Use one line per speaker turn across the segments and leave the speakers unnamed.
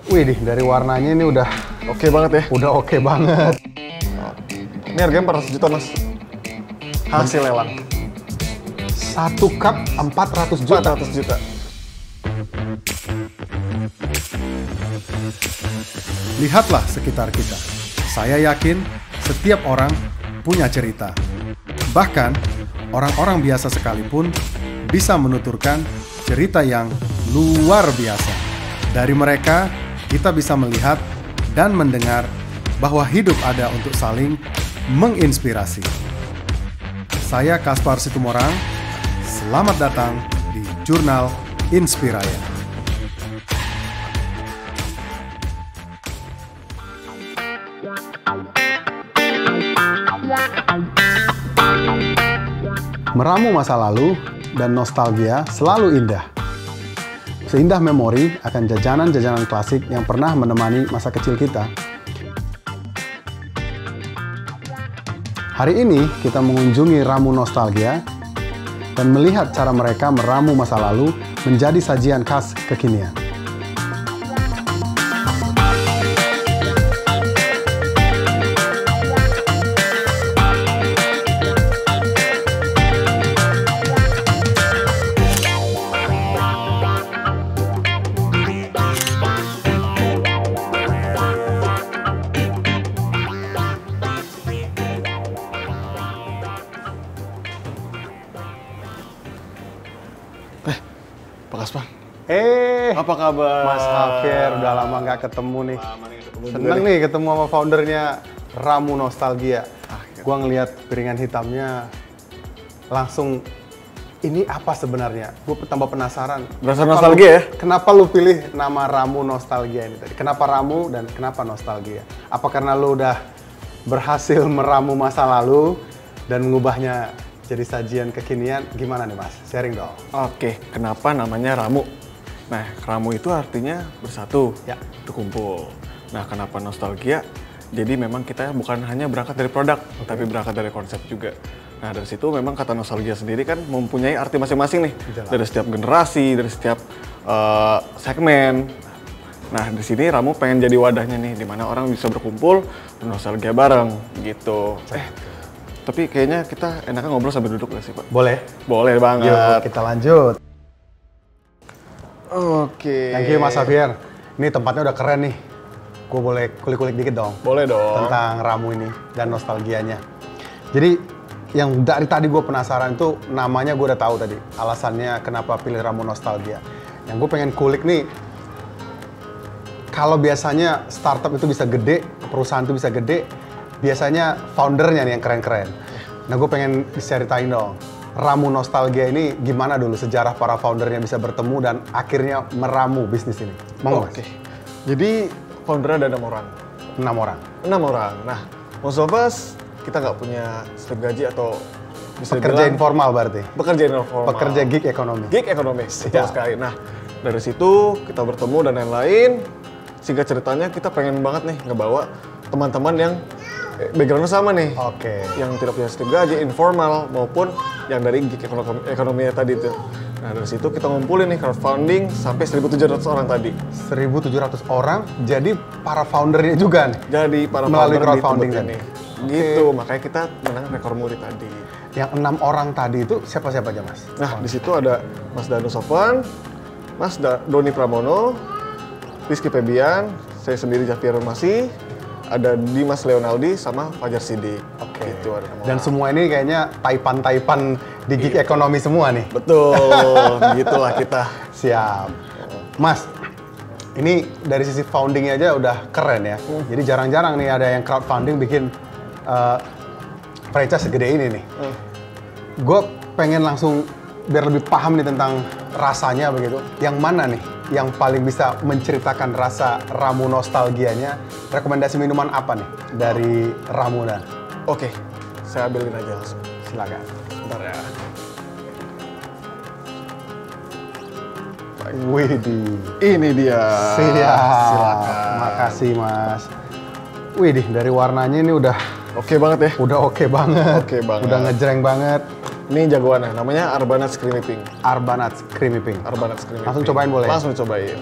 Wih, dari warnanya ini udah
oke banget ya.
Udah oke banget.
Ini harganya 400 juta, Mas. Hasil lelang.
1 cup 400 juta.
400 juta.
Lihatlah sekitar kita. Saya yakin setiap orang punya cerita. Bahkan, orang-orang biasa sekalipun bisa menuturkan cerita yang luar biasa. Dari mereka, kita bisa melihat dan mendengar bahwa hidup ada untuk saling menginspirasi. Saya Kaspar Situmorang, selamat datang di Jurnal Inspiraya.
Meramu masa lalu dan nostalgia selalu indah. Seindah memori akan jajanan-jajanan klasik yang pernah menemani masa kecil kita. Hari ini kita mengunjungi Ramu Nostalgia dan melihat cara mereka meramu masa lalu menjadi sajian khas kekinian.
Pak Kaspar.
Apa
kabar?
Mas Javier, udah lama nggak ketemu nih. Seneng nih ketemu sama foundernya Ramu Nostalgia. Gua ngelihat piringan hitamnya, langsung ini apa sebenarnya? Gue tambah penasaran.
Berasa nostalgia ya?
Kenapa lu pilih nama Ramu Nostalgia ini tadi? Kenapa Ramu dan kenapa Nostalgia? Apa karena lu udah berhasil meramu masa lalu dan mengubahnya jadi sajian kekinian? Gimana nih Mas? Sharing dong.
Oke, kenapa namanya Ramu? Nah, Ramu itu artinya bersatu,
Ya.
berkumpul. Nah, kenapa nostalgia? Jadi memang kita bukan hanya berangkat dari produk, tapi berangkat dari konsep juga. Nah, dari situ memang kata nostalgia sendiri kan mempunyai arti masing-masing nih.
Jelas.
Dari setiap generasi, dari setiap segmen. Nah, di sini Ramu pengen jadi wadahnya nih, di mana orang bisa berkumpul, nostalgia bareng, gitu. Tapi kayaknya kita enaknya ngobrol sambil duduk gak sih, Pak?
Boleh?
Boleh banget.
Yuk kita lanjut.
Oke.
Thank you Mas Javier. Ini tempatnya udah keren nih. Gue boleh kulik-kulik dikit dong
Boleh dong.
tentang Ramu ini dan nostalgianya. Jadi yang dari tadi gue penasaran itu namanya gue udah tahu tadi. Alasannya kenapa pilih Ramu Nostalgia. Yang gue pengen kulik nih, kalau biasanya startup itu bisa gede, perusahaan itu bisa gede, biasanya foundernya nih yang keren-keren. Nah gue pengen ceritain dong, Ramu Nostalgia ini gimana dulu sejarah para foundernya bisa bertemu dan akhirnya meramu bisnis ini. Mau
Oke. Jadi foundernya ada 6 orang.
6 orang.
6 orang. Nah, most of us kita nggak punya slip gaji atau bisa
Pekerja
dibilang
informal berarti.
pekerja informal.
Pekerja gig ekonomi.
Gig ekonomi, betul
Siap.
sekali. Nah, dari situ kita bertemu dan lain-lain. Singkat ceritanya kita pengen banget nih ngebawa teman-teman yang backgroundnya sama nih.
Oke.
Yang tidak punya slip gaji, informal maupun yang dari gig ekonomi tadi itu. Nah, dari situ kita ngumpulin nih crowdfunding sampai 1.700 orang tadi.
1.700 orang jadi para foundernya juga nih.
Jadi para
Melalui
founder
crowdfunding
di
tadi.
ini. Gitu, makanya kita menang rekor muri tadi.
Yang 6 orang tadi itu siapa-siapa aja Mas?
Nah, di situ ada Mas Danu Sofwan, Mas Doni Pramono, Rizky Febian, saya sendiri Javier Masih, ada Dimas Leonaldi sama Fajar Sidik.
Oke.
Itu ada 6
Dan
orang.
semua ini kayaknya taipan-taipan di gig ekonomi semua nih.
Betul, gitulah kita.
Siap. Mas, ini dari sisi foundingnya aja udah keren ya. Jadi jarang-jarang nih ada yang crowdfunding bikin franchise segede ini nih. Gue pengen langsung biar lebih paham nih tentang rasanya begitu. Yang mana nih yang paling bisa menceritakan rasa Ramu Nostalgianya? Rekomendasi minuman apa nih dari Ramu dan?
Oke, saya ambilin aja langsung.
Silakan.
Bentar ya.
Widih.
Ini dia.
Siap.
Silakan.
Makasih Mas. Widih, dari warnanya ini udah
Oke banget ya.
oke banget.
Oke banget.
Udah ngejreng banget.
Ini jagoannya, namanya Arbanat Creamy Pink.
Arbanat Creamy Pink.
Arbanat Creamy
Langsung
Pink.
cobain boleh?
Langsung cobain.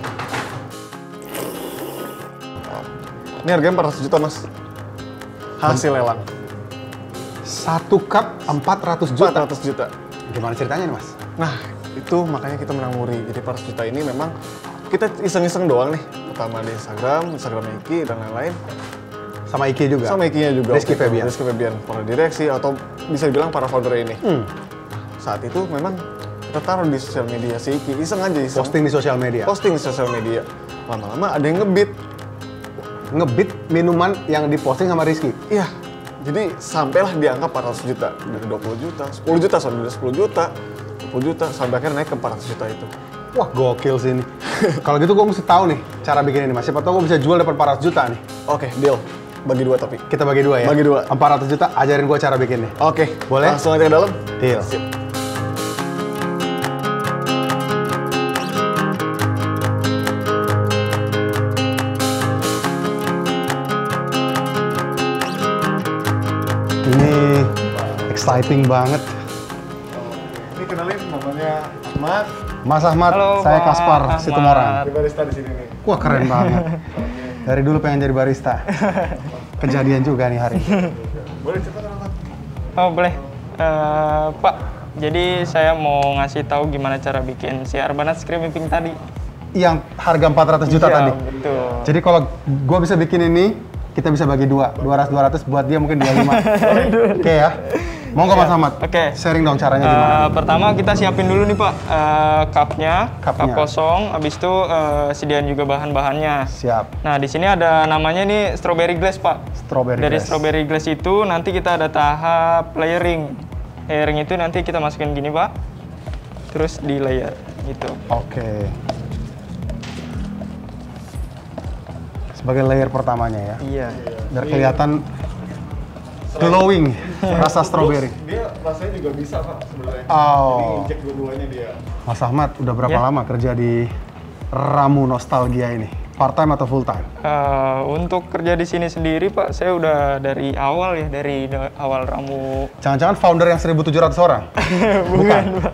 Ini harganya 400 juta, Mas. Hasil lelang.
1 cup 400 juta.
400 juta.
Gimana ceritanya nih, Mas?
Nah, itu makanya kita menang muri. Jadi 400 juta ini memang kita iseng-iseng doang nih. Pertama di Instagram Iki dan lain-lain.
Sama Iki juga?
Sama Iki-nya juga.
Rizky Febian.
Rizky Febian, para direksi atau bisa dibilang para founder ini. Saat itu memang kita taruh di sosial media si Iki, iseng aja iseng.
Posting di sosial media?
Posting di sosial media. Lama-lama ada yang ngebit.
Ngebit minuman yang diposting sama Rizky?
Iya. Jadi sampailah di angka 400 juta. Dari 20 juta, 10 juta, sampai dari 10 juta, 20 juta, sampai akhirnya naik ke 400 juta itu.
Wah, gokil sih ini. Kalau gitu gue mesti tahu nih cara bikin ini, Mas. Siapa tahu gue bisa jual dapat 400 juta nih.
Oke, deal. Bagi dua tapi.
Kita bagi dua ya?
Bagi dua.
400 juta, ajarin gue cara bikinnya.
Oke.
Boleh?
Langsung aja ke dalam?
Deal.
Sip.
Ini exciting banget.
Ini kenalin namanya Ahmad.
Mas Ahmad,
Halo,
saya
Pak
Kaspar
Ahmad.
Situmorang.
Di barista di sini nih.
Wah, keren banget. Dari dulu pengen jadi barista. Kejadian juga nih hari ini.
Boleh cerita Ahmad?
Oh boleh, Pak. Jadi saya mau ngasih tahu gimana cara bikin si Arbanat Screaming Pink tadi.
Yang harga 400 juta
Iya,
tadi?
betul.
Jadi kalau gue bisa bikin ini, kita bisa bagi dua. 200-200 buat dia mungkin 25. Oke ya? Monggo Mas Ahmad.
Oke.
Sharing dong caranya gimana?
Pertama kita siapin dulu nih Pak, cupnya, cup
Cupnya.
kosong. Habis itu sediain juga bahan-bahannya.
Siap.
Nah di sini ada namanya nih strawberry glass Pak.
Strawberry
Dari
glass.
strawberry glass itu nanti kita ada tahap layering. Layering itu nanti kita masukin gini Pak, terus di layer gitu.
Oke. Sebagai layer pertamanya ya.
Iya.
Biar kelihatan glowing rasa strawberry.
Dia rasanya juga bisa Pak sebenarnya.
Oh.
Ini injek dua-duanya dia.
Mas Ahmad, udah berapa
Ya.
lama kerja di Ramu Nostalgia ini? Part time atau full time?
Untuk kerja di sini sendiri Pak, saya udah dari awal ya, dari awal Ramu.
Jangan-jangan founder yang 1.700 orang?
Bukan, Pak.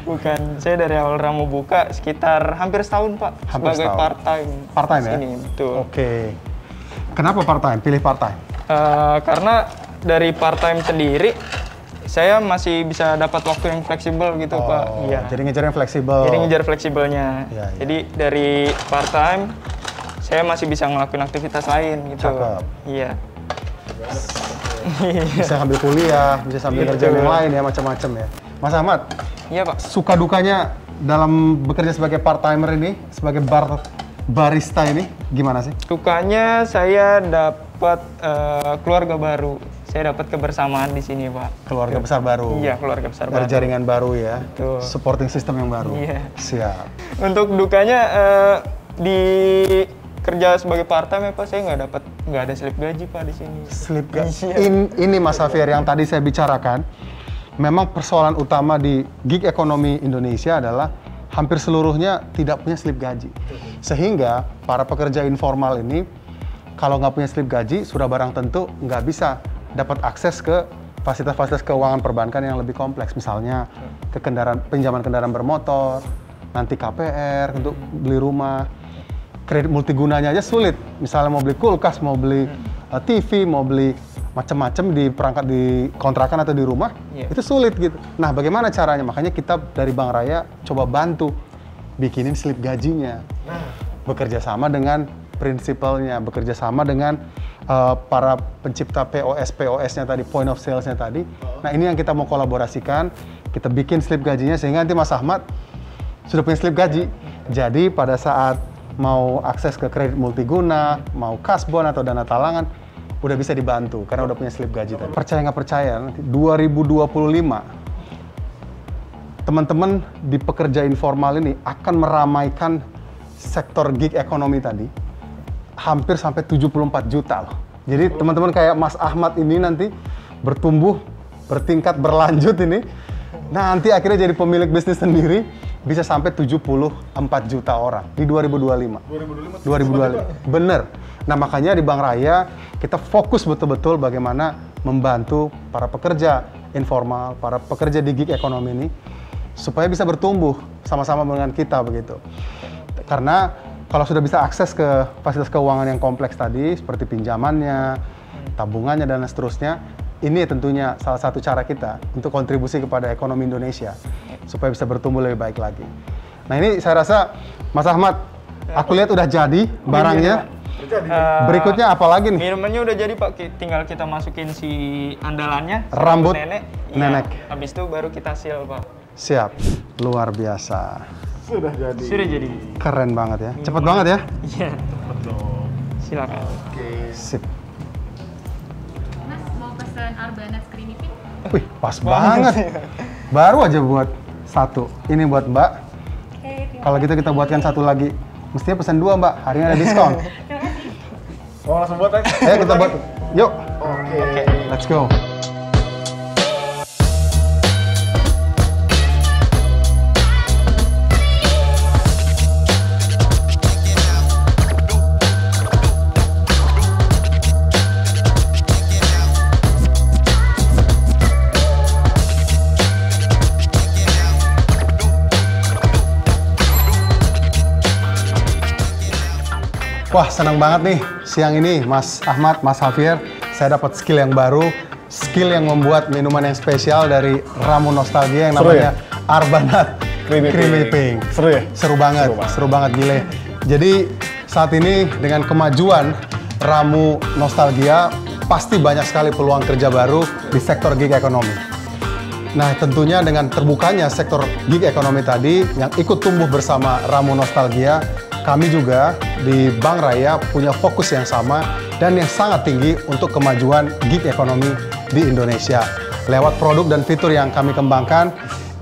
Bukan. Saya dari awal Ramu buka sekitar hampir setahun Pak,
Hampir
sebagai
setahun.
part-time.
Part-time ya?
Sini, betul.
Oke. Kenapa part time? Pilih part time?
Karena dari part-time sendiri, saya masih bisa dapat waktu yang fleksibel gitu Pak. Iya.
Jadi ngejar yang fleksibel.
Jadi ngejar fleksibelnya.
Iya, iya.
Jadi dari part-time, saya masih bisa ngelakuin aktivitas lain gitu.
Cakep.
Iya.
Bisa sambil kuliah, bisa sambil
Iya,
kerjaan yang
betul.
lain ya, macam-macam ya. Mas Ahmad,
Iya Pak.
suka dukanya dalam bekerja sebagai part timer ini, sebagai barista ini, gimana sih?
Sukanya saya dapat keluarga baru. Saya dapat kebersamaan di sini, Pak.
Keluarga besar baru.
Iya, keluarga besar
Dari
baru.
jaringan baru ya.
Betul.
Supporting system yang baru.
Iya.
Siap.
Untuk dukanya di kerja sebagai part time ya Pak, saya nggak ada slip gaji Pak di sini.
Slip gaji.
Iya.
Ini Mas Xavier yang tadi saya bicarakan, memang persoalan utama di gig ekonomi Indonesia adalah hampir seluruhnya tidak punya slip gaji. Sehingga para pekerja informal ini kalau nggak punya slip gaji, sudah barang tentu nggak bisa dapat akses ke fasilitas-fasilitas keuangan perbankan yang lebih kompleks. Misalnya ke pinjaman kendaraan bermotor, nanti KPR untuk beli rumah, kredit multigunanya aja sulit. Misalnya mau beli kulkas, mau beli TV, mau beli macam-macam di perangkat di kontrakan atau di rumah,
Iya.
itu sulit gitu. Nah, bagaimana caranya? Makanya kita dari Bank Raya coba bantu bikinin slip gajinya. Bekerja sama dengan prinsipalnya, bekerja sama dengan para pencipta POS-nya tadi, point of sales-nya tadi. Nah, ini yang kita mau kolaborasikan, kita bikin slip gajinya sehingga nanti Mas Ahmad sudah punya slip gaji. Jadi pada saat mau akses ke kredit multiguna, mau kasbon atau dana talangan, udah bisa dibantu karena udah punya slip gaji tadi. Percaya nggak percaya, nanti 2025 teman-teman di pekerja informal ini akan meramaikan sektor gig ekonomi tadi hampir sampai 74 juta loh. Jadi teman-teman kayak Mas Ahmad ini nanti bertumbuh, bertingkat, berlanjut ini. Nanti akhirnya jadi pemilik bisnis sendiri bisa sampai 74 juta orang di 2025. 2025. Bener. Nah makanya di Bank Raya kita fokus betul-betul bagaimana membantu para pekerja informal, para pekerja di gig ekonomi ini supaya bisa bertumbuh sama-sama dengan kita begitu. Karena kalau sudah bisa akses ke fasilitas keuangan yang kompleks tadi, seperti pinjamannya, tabungannya, dan seterusnya, ini tentunya salah satu cara kita untuk kontribusi kepada ekonomi Indonesia, supaya bisa bertumbuh lebih baik lagi. Nah ini saya rasa, Mas Ahmad, aku lihat udah jadi barangnya. Berikutnya apa lagi nih?
Minumannya udah jadi Pak, tinggal kita masukin si andalannya,
Rambut
nenek.
nenek.
Ya, habis itu baru kita seal Pak.
Siap, luar biasa.
Sudah jadi.
Sudah jadi.
Keren banget ya, cepet banget ya.
Iya. Silakan.
Sip.
Mas mau pesen Arbanas Creamy Pink?
Wih, pas banget. Baru aja buat satu. Ini buat Mbak. Kalau gitu kita buatkan satu lagi. Mestinya pesan 2 Mbak, hari ini ada diskon.
Mau langsung buat aja?
Ayo kita buat. Yuk.
Oke.
Let's go. Wah, senang banget nih siang ini Mas Ahmad, Mas Javier. Saya dapat skill yang baru, skill yang membuat minuman yang spesial dari Ramu Nostalgia yang
Seru
namanya Arbanat Creamy Pink.
Seru ya?
Seru banget, seru banget gile. Jadi saat ini dengan kemajuan Ramu Nostalgia, pasti banyak sekali peluang kerja baru di sektor gig ekonomi. Nah, tentunya dengan terbukanya sektor gig ekonomi tadi yang ikut tumbuh bersama Ramu Nostalgia, kami juga di Bank Raya punya fokus yang sama dan yang sangat tinggi untuk kemajuan gig ekonomi di Indonesia. Lewat produk dan fitur yang kami kembangkan,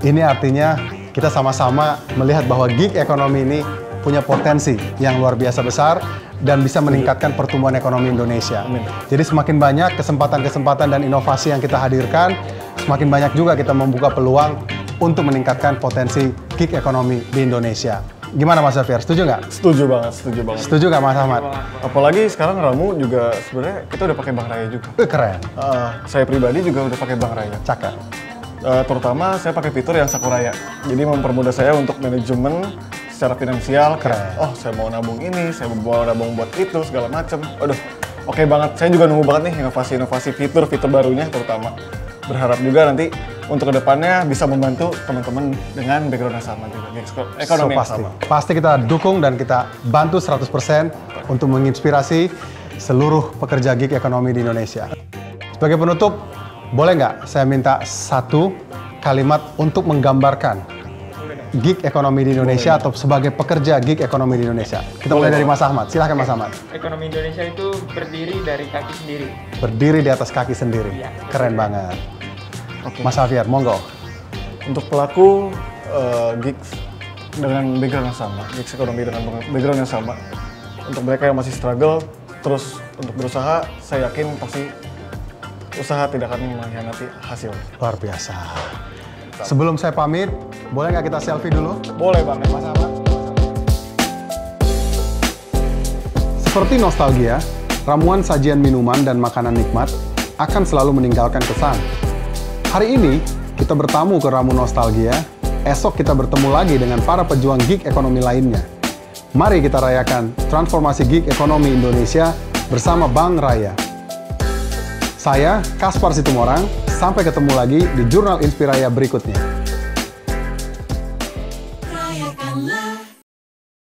ini artinya kita sama-sama melihat bahwa gig ekonomi ini punya potensi yang luar biasa besar dan bisa meningkatkan pertumbuhan ekonomi Indonesia.
Amin.
Jadi semakin banyak kesempatan-kesempatan dan inovasi yang kita hadirkan, semakin banyak juga kita membuka peluang untuk meningkatkan potensi gig ekonomi di Indonesia. Gimana Mas Javier, setuju nggak?
Setuju banget, setuju banget.
Setuju nggak Mas Ahmad?
Apalagi sekarang Ramu juga sebenarnya kita udah pakai Bank Raya juga.
Keren,
Saya pribadi juga udah pakai Bank Raya.
cakep.
Terutama saya pakai fitur yang Sakuraya. Jadi mempermudah saya untuk manajemen secara finansial.
Keren.
Oh, saya mau nabung ini, saya mau nabung buat itu, segala macem. Aduh, oke banget. Saya juga nunggu banget nih inovasi-inovasi fitur barunya terutama. Berharap juga nanti untuk kedepannya bisa membantu teman-teman dengan background yang sama juga, ekonomi yang
pasti.
sama.
Pasti kita dukung dan kita bantu 100% untuk menginspirasi seluruh pekerja gig ekonomi di Indonesia. Sebagai penutup, boleh nggak saya minta satu kalimat untuk menggambarkan gig ekonomi di Indonesia atau sebagai pekerja gig ekonomi di Indonesia? Kita mulai dari Mas Ahmad. Silahkan Mas Ahmad.
Ekonomi Indonesia itu berdiri dari kaki sendiri.
Berdiri di atas kaki sendiri.
Iya.
Keren banget.
Oke.
Mas Javier, monggo.
Untuk pelaku gigs dengan background yang sama, gigs ekonomi dengan background yang sama. Untuk mereka yang masih struggle, terus untuk berusaha, saya yakin pasti usaha tidak akan mengkhianati hasil.
Luar biasa. Sebelum saya pamit, boleh nggak kita selfie dulu?
Boleh banget.
Mas Ahmad. Seperti nostalgia, ramuan sajian minuman dan makanan nikmat akan selalu meninggalkan kesan. Hari ini, kita bertamu ke Ramu Nostalgia, esok kita bertemu lagi dengan para pejuang gig ekonomi lainnya. Mari kita rayakan transformasi gig ekonomi Indonesia bersama Bank Raya. Saya, Kaspar Situmorang, sampai ketemu lagi di Jurnal Inspiraya berikutnya.